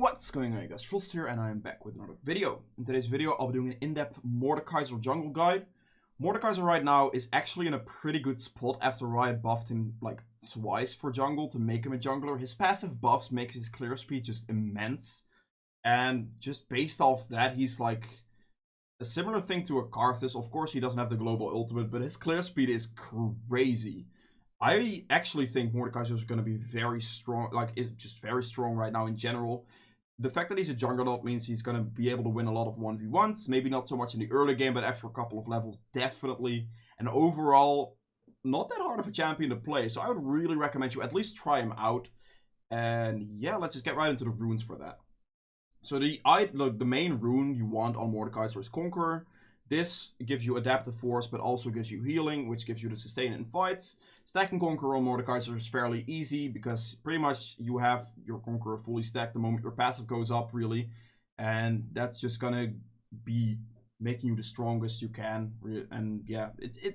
What's going on, guys? Frost here, and I am back with another video. In today's video, I'll be doing an in-depth Mordekaiser jungle guide. Mordekaiser right now is actually in a pretty good spot after Riot buffed him like twice for jungle to make him a jungler. His passive buffs makes his clear speed just immense, and just based off that, he's like a similar thing to a Karthus. Of course, he doesn't have the global ultimate, but his clear speed is crazy. I actually think Mordekaiser is going to be very strong, like, it's just very strong right now in general. The fact that he's a juggernaut means he's going to be able to win a lot of 1v1s, maybe not so much in the early game, but after a couple of levels, definitely. And overall, not that hard of a champion to play, so I would really recommend you at least try him out. And yeah, let's just get right into the runes for that. So the main rune you want on Mordekaiser is Conqueror. This gives you Adaptive Force, but also gives you Healing, which gives you the Sustain in fights. Stacking Conqueror on Mordekaiser is fairly easy, because pretty much you have your Conqueror fully stacked the moment your passive goes up, really. And that's just gonna be making you the strongest you can. And yeah,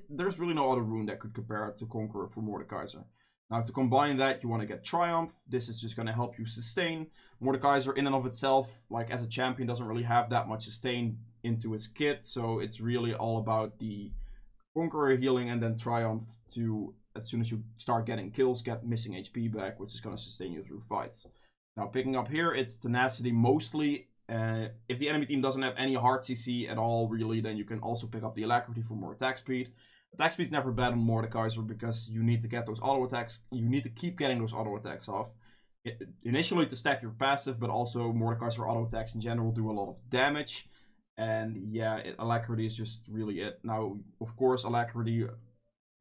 there's really no other rune that could compare it to Conqueror for Mordekaiser. Now, to combine that, you want to get Triumph. This is just going to help you sustain. Mordekaiser, in and of itself, like as a champion, doesn't really have that much sustain into his kit. So it's really all about the Conqueror healing and then Triumph to, as soon as you start getting kills, get missing HP back, which is going to sustain you through fights. Now, picking up here, it's Tenacity mostly. If the enemy team doesn't have any hard CC at all, really, then you can also pick up the Alacrity for more attack speed. Attack speed's never bad on Mordekaiser because you need to get those auto attacks. You need to keep getting those auto attacks off. Initially to stack your passive, but also Mordekaiser auto attacks in general do a lot of damage. And yeah, Alacrity is just really it. Now, of course, Alacrity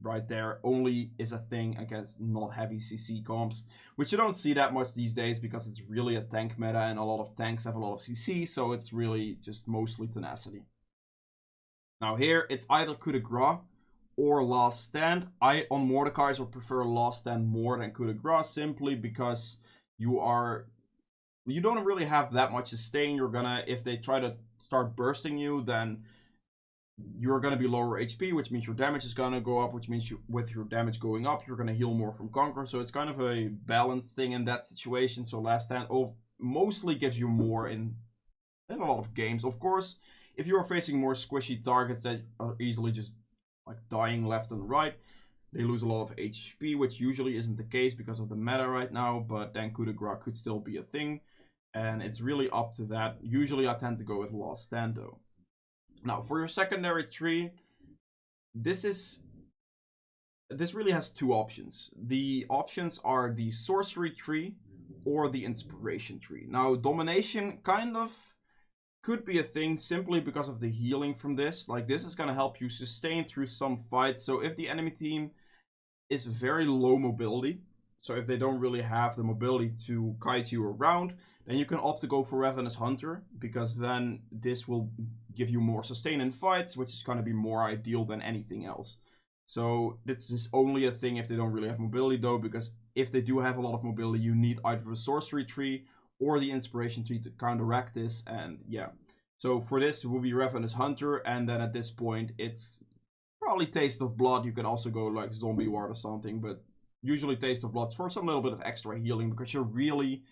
right there only is a thing against not heavy CC comps, which you don't see that much these days because it's really a tank meta and a lot of tanks have a lot of CC, so it's really just mostly Tenacity. Now here, it's either Coup de Grace or Last Stand. I, on Mordekaiser, prefer Last Stand more than Coup de Grace, simply because you don't really have that much sustain. You're gonna, if they try to start bursting you, then you're gonna be lower HP, which means your damage is gonna go up, which means with your damage going up, you're gonna heal more from Conqueror. So it's kind of a balanced thing in that situation. So Last Stand mostly gives you more in a lot of games. Of course, if you are facing more squishy targets that are easily just like dying left and right, they lose a lot of HP, which usually isn't the case because of the meta right now, but then Coup de Grace could still be a thing, and it's really up to that. Usually I tend to go with Last Stand though. Now for your secondary tree, this really has two options. The options are the Sorcery tree or the Inspiration tree. Now Domination kind of could be a thing simply because of the healing from this. Like, this is going to help you sustain through some fights. So if the enemy team is very low mobility, so if they don't really have the mobility to kite you around, then you can opt to go for Ravenous Hunter, because then this will give you more sustain in fights, which is going to be more ideal than anything else. So this is only a thing if they don't really have mobility though, because if they do have a lot of mobility, you need either the Sorcery tree or the Inspiration tree to counteract this. And yeah, so for this it will be Ravenous Hunter, and then at this point it's probably Taste of Blood. You can also go like Zombie Ward or something, but usually Taste of Blood for some little bit of extra healing, because you're really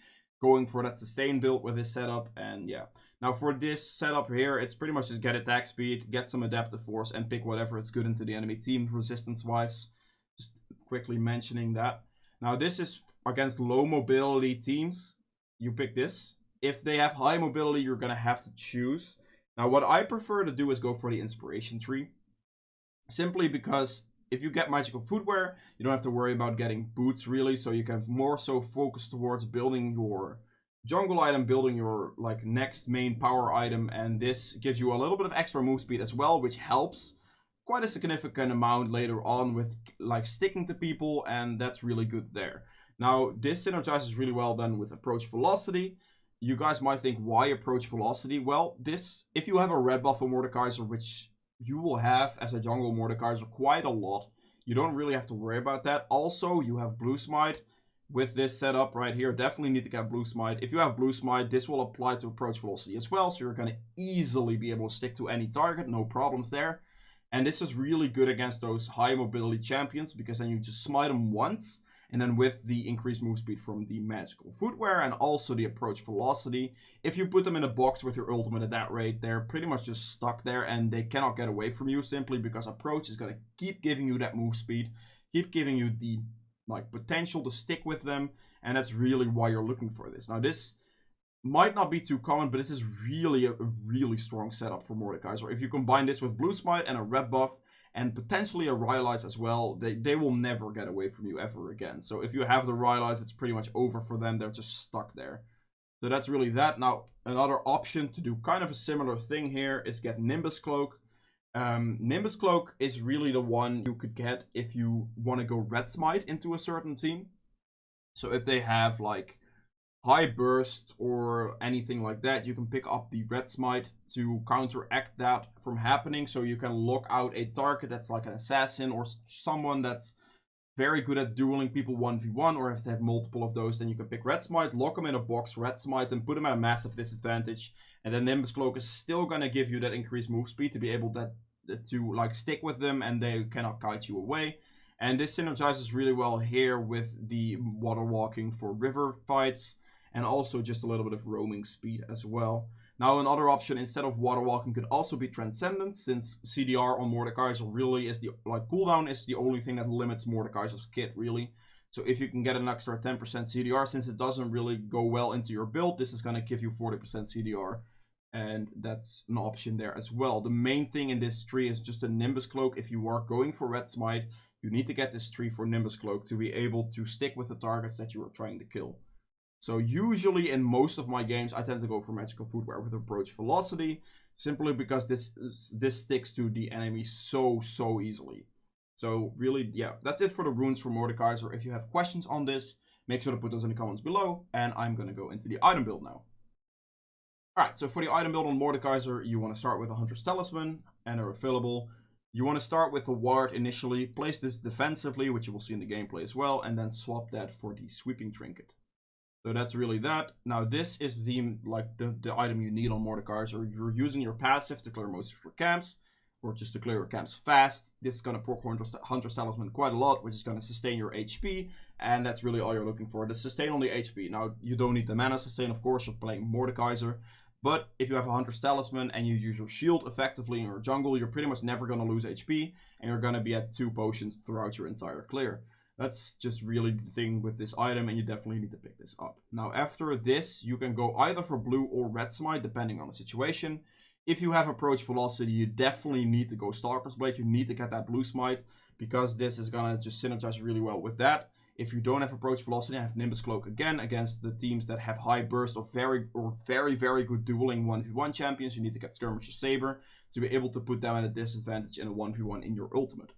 going for that sustain build with this setup. And yeah, now for this setup here, it's pretty much just get attack speed, get some Adaptive Force, and pick whatever is good into the enemy team resistance wise. Just quickly mentioning that. Now this is against low mobility teams. You pick this. If they have high mobility, you're gonna have to choose. Now what I prefer to do is go for the Inspiration tree, simply because if you get magical footwear, you don't have to worry about getting boots really, so you can more so focus towards building your jungle item, building your like next main power item, and this gives you a little bit of extra move speed as well, which helps quite a significant amount later on with like sticking to people, and that's really good there. Now, this synergizes really well then with Approach Velocity. You guys might think, why Approach Velocity? Well, if you have a red buff on Mordekaiser, which you will have as a jungle Mordekaiser quite a lot, you don't really have to worry about that. Also, you have Blue Smite with this setup right here. Definitely need to get Blue Smite. If you have Blue Smite, this will apply to Approach Velocity as well, so you're going to easily be able to stick to any target, no problems there. And this is really good against those high mobility champions, because then you just smite them once, And then with the increased move speed from the magical footwear and also the approach velocity, if you put them in a box with your ultimate at that rate, they're pretty much just stuck there and they cannot get away from you, simply because approach is going to keep giving you that move speed, keep giving you the potential to stick with them, and that's really why you're looking for this. Now this might not be too common, but this is really a really strong setup for Mordekaiser. If you combine this with Blue Smite and a red buff, and potentially a Rylai's as well, they will never get away from you ever again. So if you have the Rylai's, it's pretty much over for them. They're just stuck there. So that's really that. Now, another option to do kind of a similar thing here is get Nimbus Cloak. Nimbus Cloak is really the one you could get if you want to go Red Smite into a certain team. So if they have like high burst or anything like that, you can pick up the red smite to counteract that from happening. So you can lock out a target that's like an assassin or someone that's very good at dueling people 1v1, or if they have multiple of those, then you can pick red smite, lock them in a box, red smite, and put them at a massive disadvantage. And then Nimbus Cloak is still going to give you that increased move speed to be able to like stick with them and they cannot kite you away. And this synergizes really well here with the water walking for river fights, and also just a little bit of roaming speed as well. Now another option instead of water walking could also be Transcendence, since CDR on Mordekaiser really is the cooldown is the only thing that limits Mordekaiser's kit really. So if you can get an extra 10% CDR, since it doesn't really go well into your build, this is going to give you 40% CDR. And that's an option there as well. The main thing in this tree is just a Nimbus Cloak. If you are going for Red Smite, you need to get this tree for Nimbus Cloak to be able to stick with the targets that you are trying to kill. So usually in most of my games, I tend to go for magical footwear with approach velocity, simply because this sticks to the enemy so easily. So really, yeah, that's it for the runes for Mordekaiser. If you have questions on this, make sure to put those in the comments below, and I'm going to go into the item build now. Alright, so for the item build on Mordekaiser, you want to start with a Hunter's Talisman and a refillable. You want to start with the ward initially, place this defensively, which you will see in the gameplay as well, and then swap that for the sweeping trinket. So that's really that. Now this is the item you need on Mordekaiser. You're using your passive to clear most of your camps, or just to clear your camps fast. This is going to proc Hunter's Talisman quite a lot, which is going to sustain your HP, and that's really all you're looking for. The sustain on the HP. Now you don't need the mana sustain, of course, you're playing Mordekaiser. But if you have a Hunter's Talisman and you use your shield effectively in your jungle, you're pretty much never going to lose HP, and you're going to be at 2 potions throughout your entire clear. That's just really the thing with this item, and you definitely need to pick this up. Now after this, you can go either for blue or red smite, depending on the situation. If you have approach velocity, you definitely need to go Stalker's Blade. You need to get that blue smite, because this is going to just synergize really well with that. If you don't have approach velocity, I have Nimbus Cloak again against the teams that have high burst or very good dueling 1v1 champions. You need to get Skirmisher Saber to be able to put them at a disadvantage in a 1v1 in your ultimate.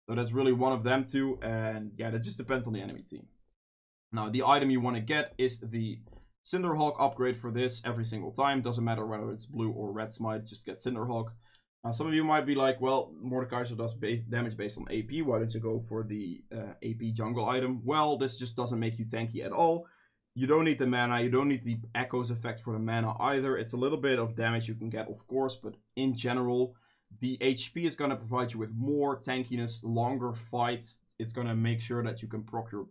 So that's really one of them two, and yeah, that just depends on the enemy team. Now the item you want to get is the Cinderhawk upgrade for this every single time. Doesn't matter whether it's blue or red smite, just get Cinderhawk. Now some of you might be like, well, Mordekaiser does damage based on AP, why don't you go for the AP jungle item? Well, this just doesn't make you tanky at all. You don't need the mana, you don't need the echoes effect for the mana either. It's a little bit of damage you can get, of course, but in general, the HP is going to provide you with more tankiness, longer fights. It's going to make sure that you can proc your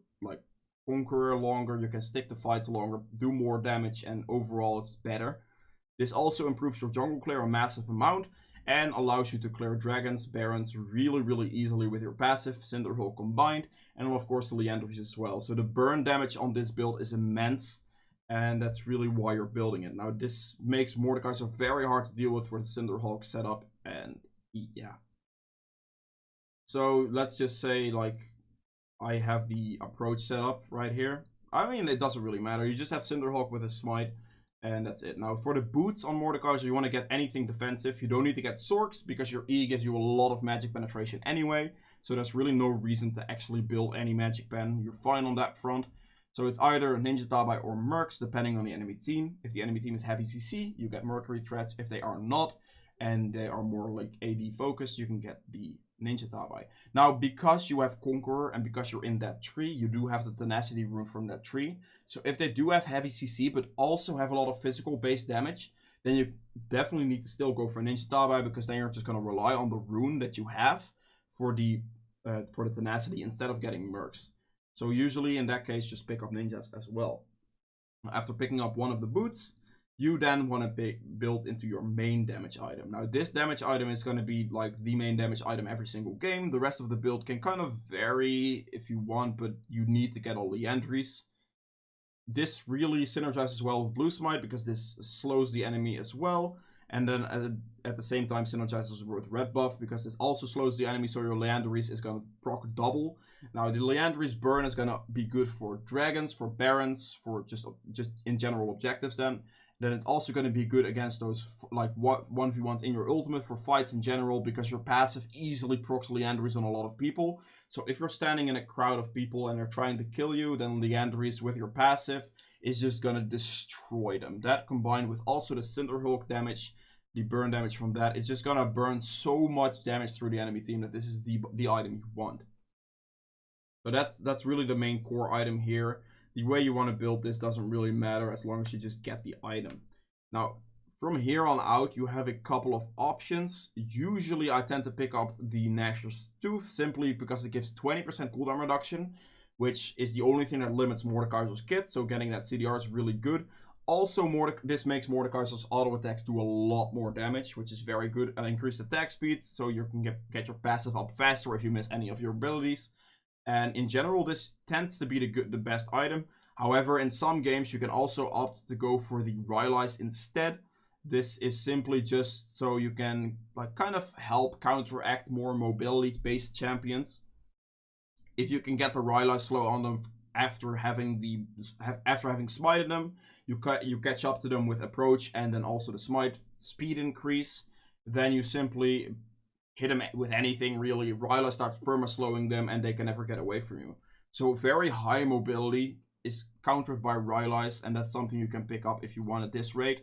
Conqueror longer, you can stick to fights longer, do more damage, and overall it's better. This also improves your jungle clear a massive amount, and allows you to clear dragons, barons really easily with your passive, Cinderhawk combined, and of course the Leandros as well. So the burn damage on this build is immense, and that's really why you're building it. Now this makes Mordekaiser very hard to deal with for the Cinderhawk setup, and yeah. So let's just say I have the approach set up right here. I mean, it doesn't really matter. You just have Cinderhawk with a smite, and that's it. Now for the boots on Mordekaiser, you want to get anything defensive. You don't need to get Sorks, because your E gives you a lot of magic penetration anyway. So there's really no reason to actually build any magic pen. You're fine on that front. So it's either Ninja Tabai or Mercs, depending on the enemy team. If the enemy team is heavy CC, you get Mercury threats. If they are not, and they are more like AD focused, you can get the Ninja Tabai. Now, because you have Conqueror and because you're in that tree, you do have the Tenacity rune from that tree. So if they do have heavy CC, but also have a lot of physical based damage, then you definitely need to still go for Ninja Tabai, because then you're just going to rely on the rune that you have for the Tenacity instead of getting Mercs. So usually in that case, just pick up ninjas as well. After picking up one of the boots, you then want to build into your main damage item. Now this damage item is going to be like the main damage item every single game. The rest of the build can kind of vary if you want, but you need to get all the entries. This really synergizes well with Blue Smite because this slows the enemy as well. And then at the same time synergizes with Red Buff because this also slows the enemy, so your Leanderies is going to proc double. Now the Leanderies burn is going to be good for dragons, for barons, for just in general objectives then. Then it's also going to be good against those like 1v1s in your ultimate for fights in general because your passive easily procs Leanderies on a lot of people. So if you're standing in a crowd of people and they're trying to kill you, then Leanderies with your passive is just going to destroy them. That combined with also the Cinderhulk damage, the burn damage from that, it's just going to burn so much damage through the enemy team that this is the item you want. So that's really the main core item here. The way you want to build this doesn't really matter as long as you just get the item. Now, from here on out, you have a couple of options. Usually, I tend to pick up the Gnasher's Tooth simply because it gives 20% cooldown reduction, which is the only thing that limits Mordekaiser's kit, so getting that CDR is really good. Also, this makes Mordekaiser's auto attacks do a lot more damage, which is very good, and increased attack speed, so you can get your passive up faster if you miss any of your abilities. And in general, this tends to be the best item. However, in some games, you can also opt to go for the Rylai's instead. This is simply just so you can like kind of help counteract more mobility-based champions. If you can get the Rylai slow on them after having smited them, you catch up to them with approach and then also the smite speed increase. Then you simply hit them with anything really. Rylai starts perma-slowing them and they can never get away from you. So very high mobility is countered by Rylai's, and that's something you can pick up if you want at this rate.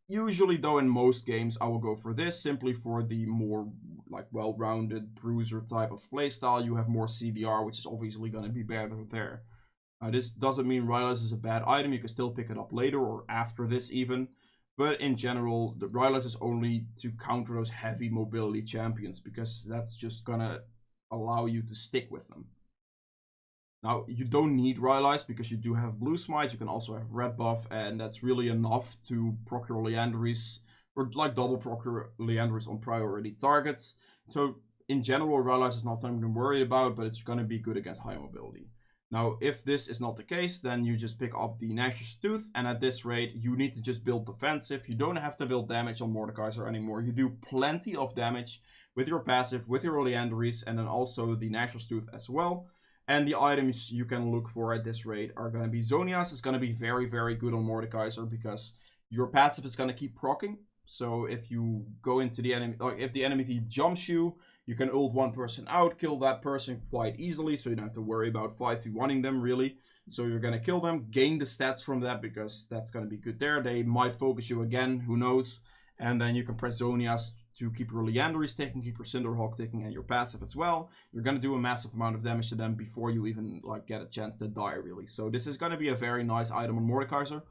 Usually though, in most games, I will go for this simply for the more like well-rounded bruiser type of playstyle. You have more CDR, which is obviously going to be better there. This doesn't mean Rylai's is a bad item. You can still pick it up later or after this even. But in general, the Rylai's is only to counter those heavy mobility champions because that's just gonna allow you to stick with them. Now, you don't need Rylai's because you do have Blue Smite. You can also have Red Buff, and that's really enough to proc your Leanderies, or like double proc your Leanderies on priority targets. So in general, Rylai's is not something to worry about, but it's gonna be good against high mobility. Now, if this is not the case, then you just pick up the Gnasher's Tooth, and at this rate, you need to just build defensive. You don't have to build damage on Mordekaiser anymore. You do plenty of damage with your passive, with your Leanderies, and then also the Gnasher's Tooth as well. And the items you can look for at this rate are going to be Zhonya's is going to be very, very good on Mordekaiser because your passive is going to keep proccing. So if you go into the enemy, like if the enemy team jumps you, you can ult one person out, kill that person quite easily, so you don't have to worry about 5v1ing them really. So you're going to kill them, gain the stats from that because that's going to be good there. They might focus you again, who knows. And then you can press Zhonya's to keep your Leanderies ticking, keep your Cinderhulk ticking, and your passive as well. You're going to do a massive amount of damage to them before you even like get a chance to die really. So this is going to be a very nice item on Mordekaiser.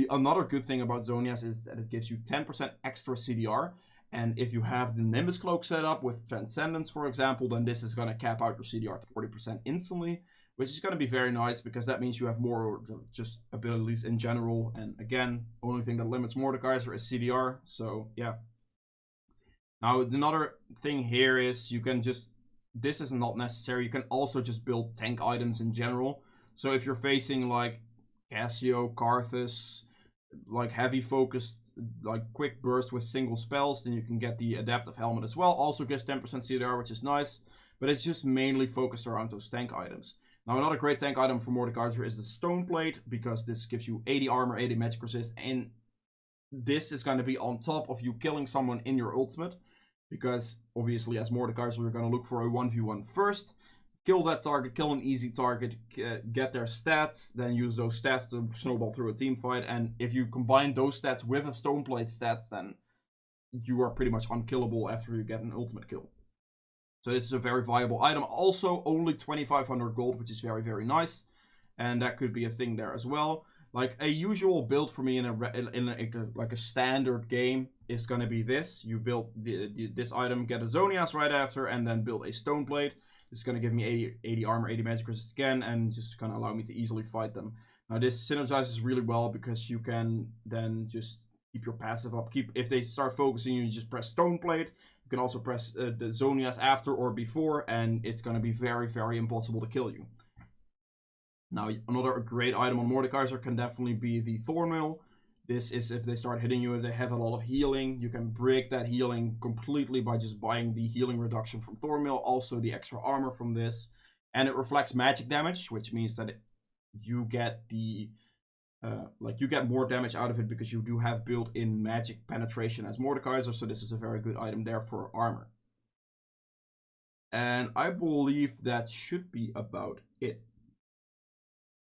Another good thing about Zhonya's is that it gives you 10% extra CDR. And if you have the Nimbus Cloak set up with Transcendence, for example, then this is going to cap out your CDR to 40% instantly, which is going to be very nice because that means you have more just abilities in general. And again, only thing that limits Mordekaiser is CDR. So yeah. Now another thing here is you can just, this is not necessary. You can also just build tank items in general. So if you're facing like Cassio, Karthus, like heavy focused, like quick burst with single spells, then you can get the Adaptive Helmet as well. Also gives 10% CDR, which is nice, but it's just mainly focused around those tank items. Now another great tank item for Mordekaiser is the Stone Plate, because this gives you 80 armor, 80 magic resist, and this is going to be on top of you killing someone in your ultimate, because obviously as Mordekaiser you're going to look for a 1v1 first. Kill that target, kill an easy target, get their stats, then use those stats to snowball through a team fight. And if you combine those stats with a Stone Plate stats, then you are pretty much unkillable after you get an ultimate kill. So this is a very viable item. Also, only 2,500 gold, which is very, very nice. And that could be a thing there as well. Like a usual build for me in a standard game is going to be this. You build this item, get a Zhonya's right after, and then build a Stone Plate. It's going to give me 80 armor, 80 magic resist again, and just going to allow me to easily fight them. Now this synergizes really well because you can then just keep your passive up. If they start focusing you, just press Stoneplate. You can also press the Zonias after or before, and it's going to be very, very impossible to kill you. Now another great item on Mordekaiser can definitely be the Thornmail. This is if they start hitting you, they have a lot of healing. You can break that healing completely by just buying the healing reduction from Thornmail, also the extra armor from this. And it reflects magic damage, which means that you get the you get more damage out of it because you do have built-in magic penetration as Mordekaiser, so this is a very good item there for armor. And I believe that should be about it.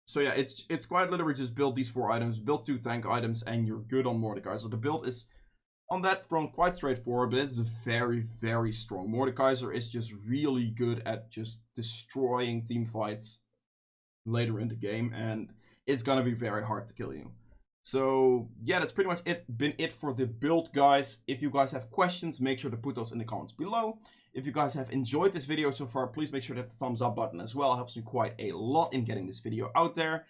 So yeah, it's quite literally just build these 4 items, build 2 tank items, and you're good on Mordekaiser. The build is, on that front, quite straightforward, but it's very, very strong. Mordekaiser is just really good at just destroying team fights later in the game, and it's gonna be very hard to kill you. So yeah, that's pretty much been it for the build, guys. If you guys have questions, make sure to put those in the comments below. If you guys have enjoyed this video so far, please make sure to hit the thumbs up button as well. It helps me quite a lot in getting this video out there.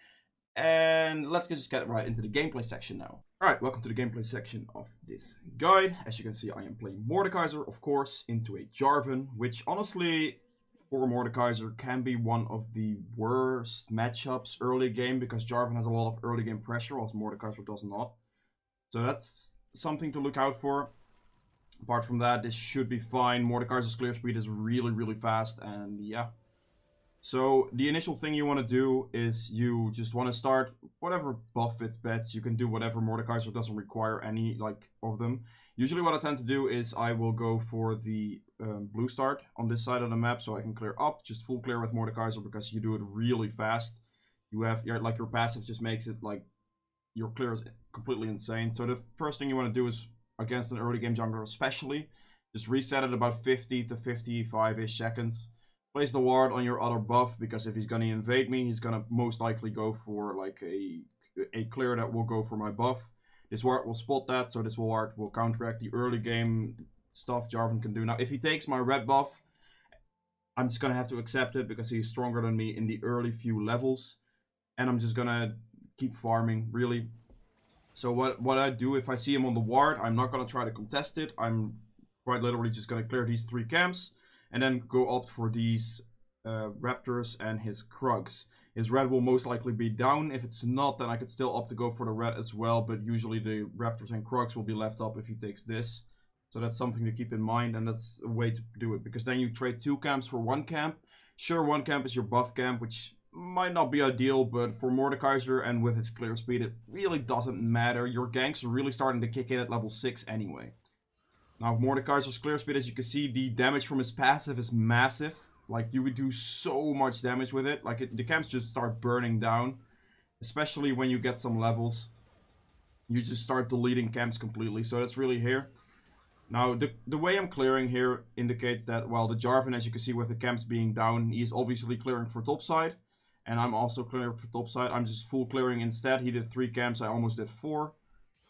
And let's just get right into the gameplay section now. Alright, welcome to the gameplay section of this guide. As you can see, I am playing Mordekaiser, of course, into a Jarvan, which honestly, for Mordekaiser, can be one of the worst matchups early game, because Jarvan has a lot of early game pressure, whilst Mordekaiser does not. So that's something to look out for. Apart from that, this should be fine. Mordekaiser's clear speed is really, really fast, and yeah. So the initial thing you want to do is you just want to start whatever buff fits best. You can do whatever. Mordekaiser doesn't require any of them. Usually what I tend to do is I will go for the blue start on this side of the map, so I can clear up, just full clear with Mordekaiser, because you do it really fast. You have your passive just makes it like your clear is completely insane. So the first thing you want to do is, against an early game jungler especially, just reset it about 50 to 55-ish seconds. Place the ward on your other buff, because if he's going to invade me, he's going to most likely go for like a clear that will go for my buff. This ward will spot that, so this ward will counteract the early game stuff Jarvan can do. Now, if he takes my red buff, I'm just going to have to accept it, because he's stronger than me in the early few levels. And I'm just going to keep farming, really. So what I do, if I see him on the ward, I'm not going to try to contest it. I'm quite literally just going to clear these 3 camps, and then go opt for these raptors and his Krugs. His red will most likely be down. If it's not, then I could still opt to go for the red as well, but usually the raptors and Krugs will be left up if he takes this. So that's something to keep in mind, and that's a way to do it, because then you trade 2 camps for 1 camp. Sure, 1 camp is your buff camp, which might not be ideal, but for Mordekaiser and with his clear speed, it really doesn't matter. Your ganks are really starting to kick in at level 6 anyway. Now, with Mordekaiser's clear speed, as you can see, the damage from his passive is massive. Like, you would do so much damage with it. Like, the camps just start burning down. Especially when you get some levels. You just start deleting camps completely. So that's really here. Now, the way I'm clearing here indicates that, well, the Jarvan, as you can see with the camps being down, he's obviously clearing for topside. And I'm also clearing for topside. I'm just full clearing instead. He did 3 camps, I almost did 4.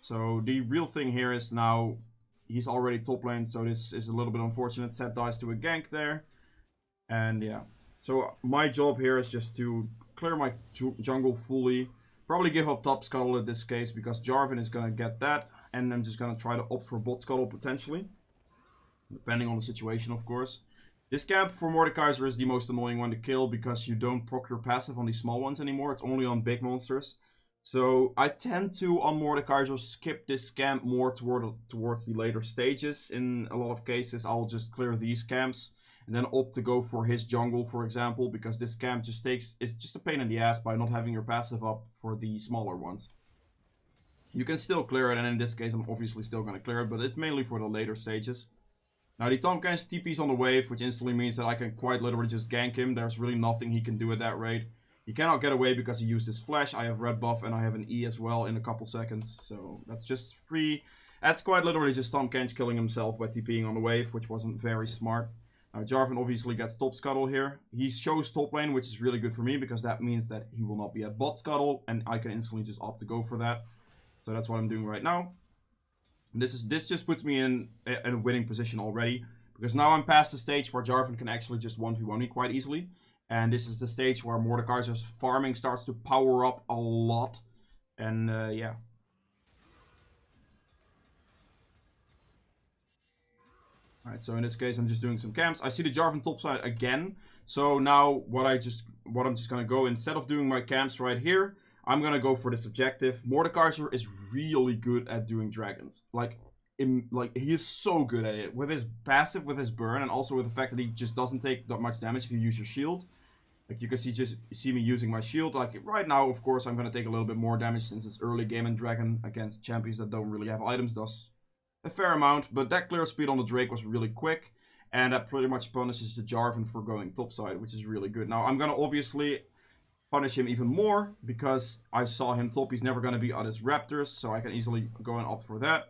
So the real thing here is now he's already top lane, so this is a little bit unfortunate. Set dies to a gank there. And yeah. So my job here is just to clear my jungle fully. Probably give up top scuttle in this case, because Jarvan is going to get that. And I'm just going to try to opt for bot scuttle potentially. Depending on the situation, of course. This camp for Mordekaiser is the most annoying one to kill, because you don't proc your passive on these small ones anymore. It's only on big monsters. So I tend to, on Mordekaiser, skip this camp more towards the later stages. In a lot of cases, I'll just clear these camps and then opt to go for his jungle, for example, because this camp just it's just a pain in the ass by not having your passive up for the smaller ones. You can still clear it, and in this case I'm obviously still going to clear it, but it's mainly for the later stages. Now the Tomkins TP's on the wave, which instantly means that I can quite literally just gank him. There's really nothing he can do at that rate. He cannot get away because he used his flash. I have red buff and I have an E as well in a couple seconds. So that's just free. That's quite literally just Tomkins killing himself by TPing on the wave, which wasn't very smart. Now Jarvan obviously gets top scuttle here. He shows top lane, which is really good for me, because that means that he will not be at bot scuttle, and I can instantly just opt to go for that. So that's what I'm doing right now. This just puts me in a winning position already, Because now I'm past the stage where Jarvan can actually just 1v1 me quite easily. And this is the stage where Mordekaiser's farming starts to power up a lot. And yeah. Alright, so in this case I'm just doing some camps. I see the Jarvan topside again. So now what I'm just gonna go, instead of doing my camps right here, I'm gonna go for this objective. Mordekaiser is really good at doing dragons. Like he is so good at it. With his passive, with his burn, and also with the fact that he just doesn't take that much damage if you use your shield. Like you can see me using my shield. Like right now, of course, I'm gonna take a little bit more damage since it's early game in Dragon against champions that don't really have items, thus a fair amount. But that clear speed on the Drake was really quick. And that pretty much punishes the Jarvan for going topside, which is really good. Now, I'm gonna obviously punish him even more, because I saw him top. He's never gonna be on his Raptors, so I can easily go and opt for that.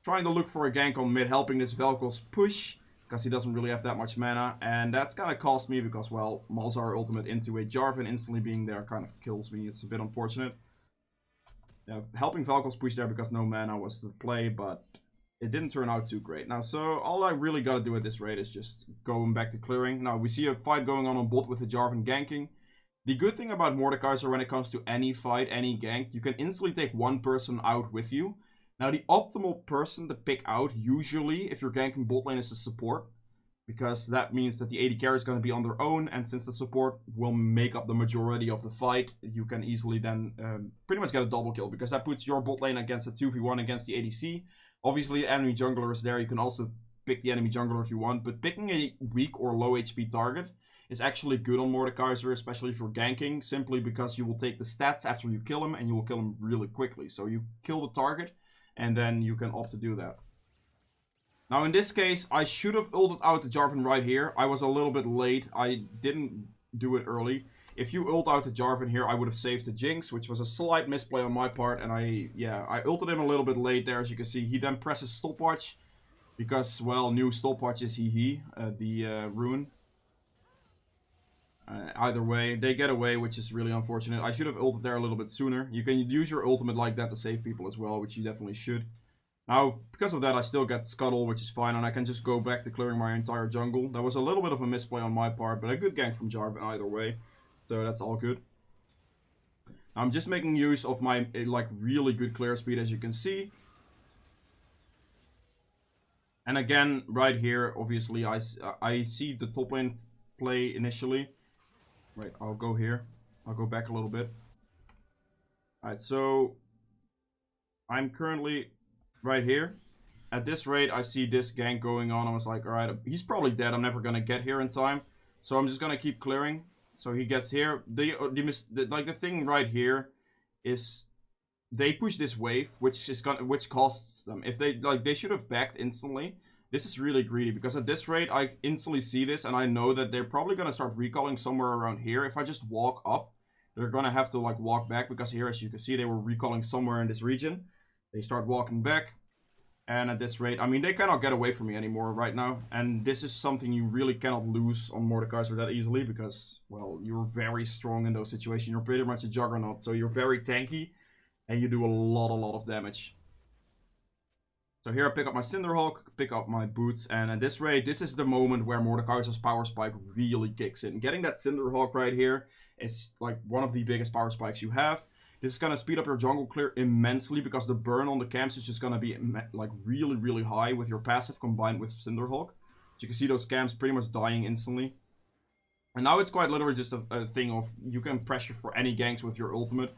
Trying to look for a gank on mid, helping this Vel'Koz push, because he doesn't really have that much mana. And that's gonna cost me, because, well, Malzahar ultimate into a Jarvan instantly being there kind of kills me. It's a bit unfortunate. Yeah, helping Vel'Koz push there because no mana was the play, but it didn't turn out too great. Now, so all I really gotta do at this rate is just going back to clearing. Now, we see a fight going on bot with the Jarvan ganking. The good thing about Mordekaiser when it comes to any fight, any gank, you can instantly take one person out with you. Now, the optimal person to pick out, usually, if you're ganking bot lane, is the support. Because that means that the AD carry is going to be on their own, and since the support will make up the majority of the fight, you can easily then pretty much get a double kill. Because that puts your bot lane against a 2v1 against the ADC. Obviously, the enemy jungler is there. You can also pick the enemy jungler if you want. But picking a weak or low HP target is actually good on Mordekaiser, especially for ganking. Simply because you will take the stats after you kill him, and you will kill him really quickly. So you kill the target, and then you can opt to do that. Now, in this case, I should have ulted out the Jarvan right here. I was a little bit late. I didn't do it early. If you ult out the Jarvan here, I would have saved the Jinx, which was a slight misplay on my part. And I ulted him a little bit late there, as you can see. He then presses stopwatch because, well, new stopwatch is the rune. Either way, they get away, which is really unfortunate. I should have ulted there a little bit sooner. You can use your ultimate like that to save people as well, which you definitely should. Now, because of that, I still get Scuttle, which is fine, and I can just go back to clearing my entire jungle. That was a little bit of a misplay on my part, but a good gank from Jarvan either way. So that's all good. I'm just making use of my really good clear speed, as you can see. And again, right here, obviously, I see the top lane play initially. Right, I'll go here. I'll go back a little bit. Alright, so I'm currently right here. At this rate, I see this gank going on. I was like, alright, he's probably dead. I'm never gonna get here in time. So I'm just gonna keep clearing. So he gets here. The thing right here is they push this wave, which costs them. If they should have backed instantly. This is really greedy, because at this rate, I instantly see this, and I know that they're probably gonna start recalling somewhere around here. If I just walk up, they're gonna have to walk back, because here, as you can see, they were recalling somewhere in this region. They start walking back, and at this rate, I mean, they cannot get away from me anymore right now. And this is something you really cannot lose on Mordekaiser that easily, because, well, you're very strong in those situations. You're pretty much a juggernaut, so you're very tanky, and you do a lot of damage. So here I pick up my Cinderhawk, pick up my boots, and at this rate, this is the moment where Mordekaiser's power spike really kicks in. Getting that Cinderhawk right here is one of the biggest power spikes you have. This is going to speed up your jungle clear immensely, because the burn on the camps is just going to be really high with your passive combined with Cinderhawk. So you can see those camps pretty much dying instantly. And now it's quite literally just a thing of you can pressure for any ganks with your ultimate.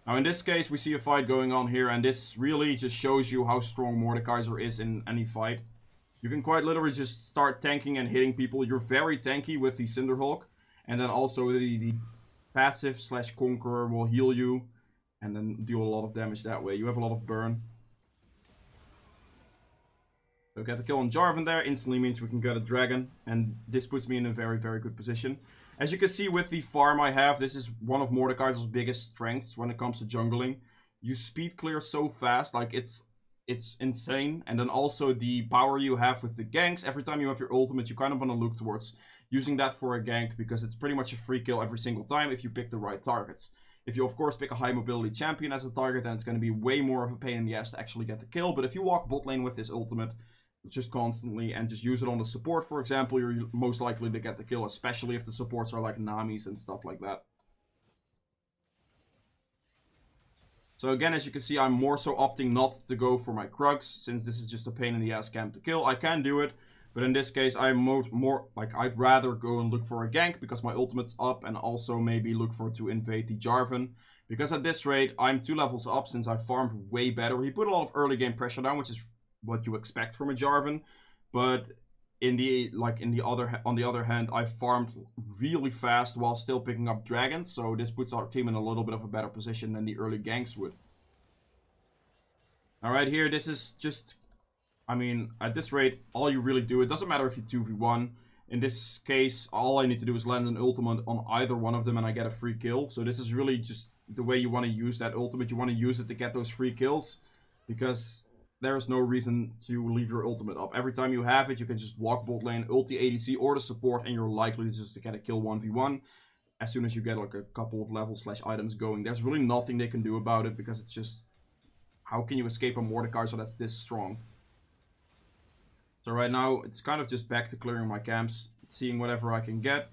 Now in this case, we see a fight going on here, and this really just shows you how strong Mordekaiser is in any fight. You can quite literally just start tanking and hitting people. You're very tanky with the Cinderhawk, and then also the passive / Conqueror will heal you, and then do a lot of damage that way. You have a lot of burn. So get the kill on Jarvan there, instantly means we can get a dragon, and this puts me in a very good position. As you can see with the farm I have, this is one of Mordekaiser's biggest strengths when it comes to jungling. You speed clear so fast, it's insane. And then also the power you have with the ganks. Every time you have your ultimate, you kind of want to look towards using that for a gank, because it's pretty much a free kill every single time if you pick the right targets. If you of course pick a high mobility champion as a target, then it's going to be way more of a pain in the ass to actually get the kill. But if you walk bot lane with this ultimate, just constantly and just use it on the support, for example, you're most likely to get the kill, especially if the supports are like Namis and stuff like that. So again, as you can see, I'm more so opting not to go for my Krugs, since this is just a pain in the ass camp to kill. I can do it, but in this case, I'm more like, I'd rather go and look for a gank because my ultimate's up, and also maybe look for to invade the Jarvan. Because at this rate, I'm 2 levels up since I farmed way better. He put a lot of early game pressure down, which is what you expect from a Jarvan. But on the other hand, I farmed really fast while still picking up dragons. So this puts our team in a little bit of a better position than the early ganks would. Alright, here, this is just... I mean, at this rate, all you really do, it doesn't matter if you 2v1. In this case, all I need to do is land an ultimate on either one of them and I get a free kill. So this is really just the way you want to use that ultimate. You want to use it to get those free kills, because there is no reason to leave your ultimate up. Every time you have it, you can just walk bot lane, ult the ADC or the support, and you're likely just to get a kill 1v1 as soon as you get like a couple of levels / items going. There's really nothing they can do about it, because it's just, how can you escape a Mordekaiser that's this strong? So right now, it's kind of just back to clearing my camps, seeing whatever I can get.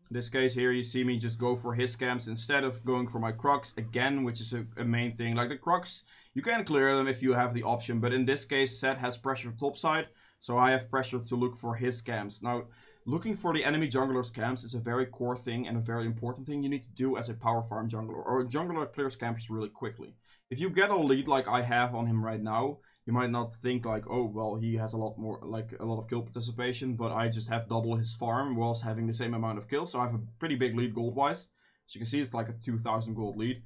In this case here, you see me just go for his camps instead of going for my Krugs again, which is a main thing. Like the Krugs, you can clear them if you have the option, but in this case, Seth has pressure topside, so I have pressure to look for his camps. Now, looking for the enemy jungler's camps is a very core thing and a very important thing you need to do as a power farm jungler, or a jungler that clears camps really quickly. If you get a lead like I have on him right now, you might not think like, oh, well, he has a lot more, like a lot of kill participation, but I just have double his farm whilst having the same amount of kills. So I have a pretty big lead gold-wise. As you can see, it's like a 2,000 gold lead.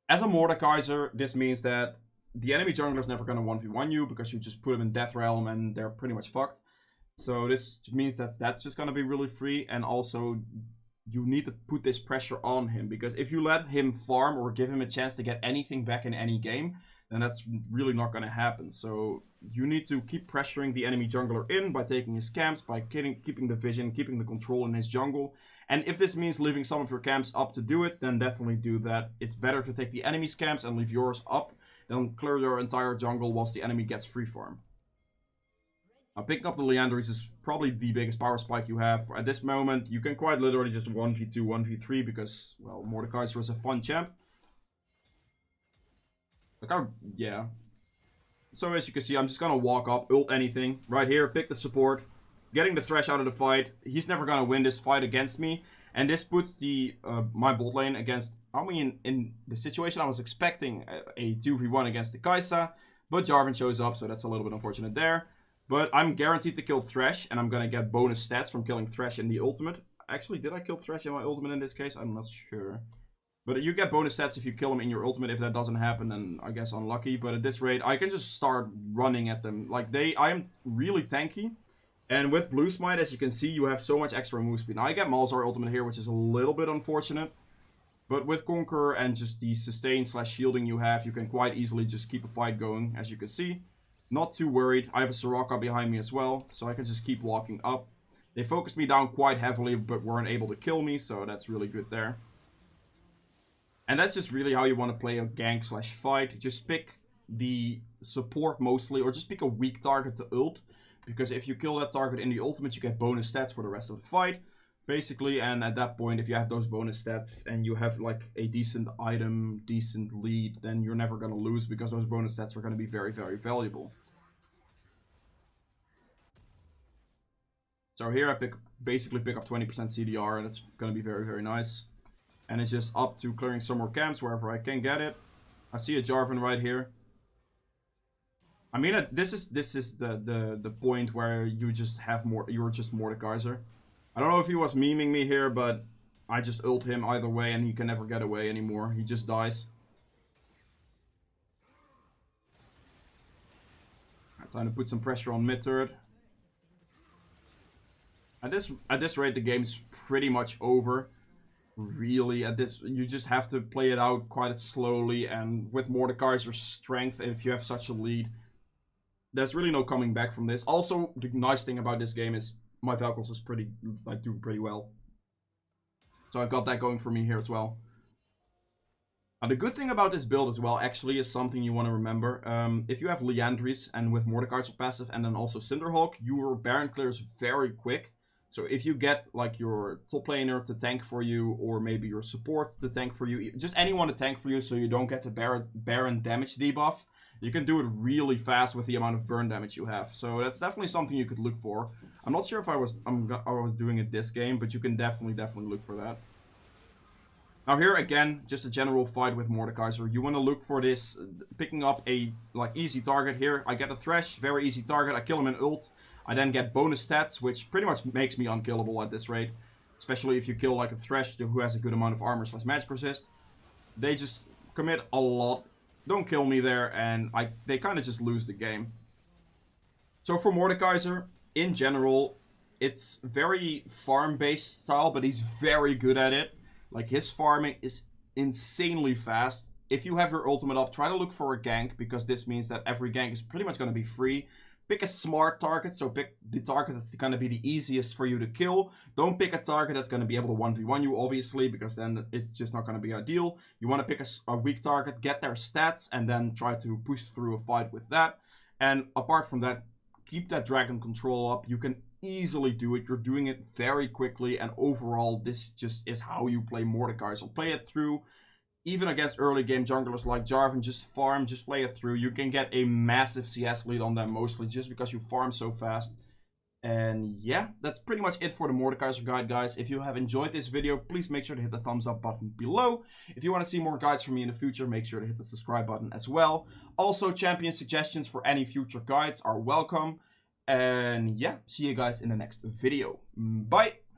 As a Mordekaiser, this means that the enemy jungler is never going to 1v1 you, because you just put them in Death Realm and they're pretty much fucked. So this means that that's just going to be really free, and also you need to put this pressure on him, because if you let him farm or give him a chance to get anything back in any game, then that's really not going to happen. So you need to keep pressuring the enemy jungler in by taking his camps, by keeping the vision, keeping the control in his jungle. And if this means leaving some of your camps up to do it, then definitely do that. It's better to take the enemy's camps and leave yours up than clear your entire jungle whilst the enemy gets free farm. Now, picking up the Leandries is probably the biggest power spike you have. At this moment, you can quite literally just 1v2, 1v3, because, well, Mordekaiser is a fun champ. Like, yeah. So as you can see, I'm just gonna walk up, ult anything. Right here, pick the support. Getting the Thresh out of the fight. He's never gonna win this fight against me. And this puts the my bot lane against... I mean, in the situation I was expecting a 2v1 against the Kai'Sa. But Jarvan shows up, so that's a little bit unfortunate there. But I'm guaranteed to kill Thresh, and I'm gonna get bonus stats from killing Thresh in the ultimate. Actually, did I kill Thresh in my ultimate in this case? I'm not sure. But you get bonus stats if you kill him in your ultimate. If that doesn't happen, then I guess unlucky. But at this rate, I can just start running at them. Like, I am really tanky. And with Blue Smite, as you can see, you have so much extra move speed. Now, I get Malzahar ultimate here, which is a little bit unfortunate. But with Conqueror and just the sustain / shielding you have, you can quite easily just keep a fight going, as you can see. Not too worried. I have a Soraka behind me as well, so I can just keep walking up. They focused me down quite heavily, but weren't able to kill me, so that's really good there. And that's just really how you want to play a gank / fight. Just pick the support mostly, or just pick a weak target to ult. Because if you kill that target in the ultimate, you get bonus stats for the rest of the fight. Basically, and at that point, if you have those bonus stats and you have like a decent item, decent lead, then you're never going to lose, because those bonus stats are going to be very, very valuable. So here I basically pick up 20% CDR, and it's going to be very, very nice. And it's just up to clearing some more camps wherever I can get it. I see a Jarvan right here. I mean, this is the point where you just have more. You're just Mordekaiser. I don't know if he was memeing me here, but I just ult him either way, and he can never get away anymore. He just dies. Right, time to put some pressure on mid turret. At this rate, the game's pretty much over. Really, at this, you just have to play it out quite slowly, and with Mordekaiser's strength, if you have such a lead, there's really no coming back from this. Also, the nice thing about this game is my Velcros is doing pretty well. So I've got that going for me here as well. Now, the good thing about this build as well, actually, is something you want to remember. If you have Liandry's and with Mordekaiser passive and then also Cinderhulk, your Baron clears very quick. So if you get like your top laner to tank for you, or maybe your support to tank for you, just anyone to tank for you so you don't get the Baron damage debuff, you can do it really fast with the amount of burn damage you have. So that's definitely something you could look for. I'm not sure if I was doing it this game, but you can definitely look for that. Now here again, just a general fight with Mordekaiser. You want to look for this, picking up a like easy target here. I get a Thresh, very easy target. I kill him in ult. I then get bonus stats, which pretty much makes me unkillable at this rate. Especially if you kill like a Thresh who has a good amount of armor / magic resist. They just commit a lot. Don't kill me there, and they kind of just lose the game. So for Mordekaiser, in general, it's very farm-based style, but he's very good at it. Like, his farming is insanely fast. If you have your ultimate up, try to look for a gank, because this means that every gank is pretty much going to be free. Pick a smart target, so pick the target that's going to be the easiest for you to kill. Don't pick a target that's going to be able to 1v1 you, obviously, because then it's just not going to be ideal. You want to pick a weak target, get their stats, and then try to push through a fight with that. And apart from that, keep that dragon control up. You can easily do it. You're doing it very quickly, and overall, this just is how you play Mordekaiser. So play it through. Even against early game junglers like Jarvan, just farm, just play it through. You can get a massive CS lead on them mostly just because you farm so fast. And yeah, that's pretty much it for the Mordekaiser guide, guys. If you have enjoyed this video, please make sure to hit the thumbs up button below. If you want to see more guides from me in the future, make sure to hit the subscribe button as well. Also, champion suggestions for any future guides are welcome. And yeah, see you guys in the next video. Bye!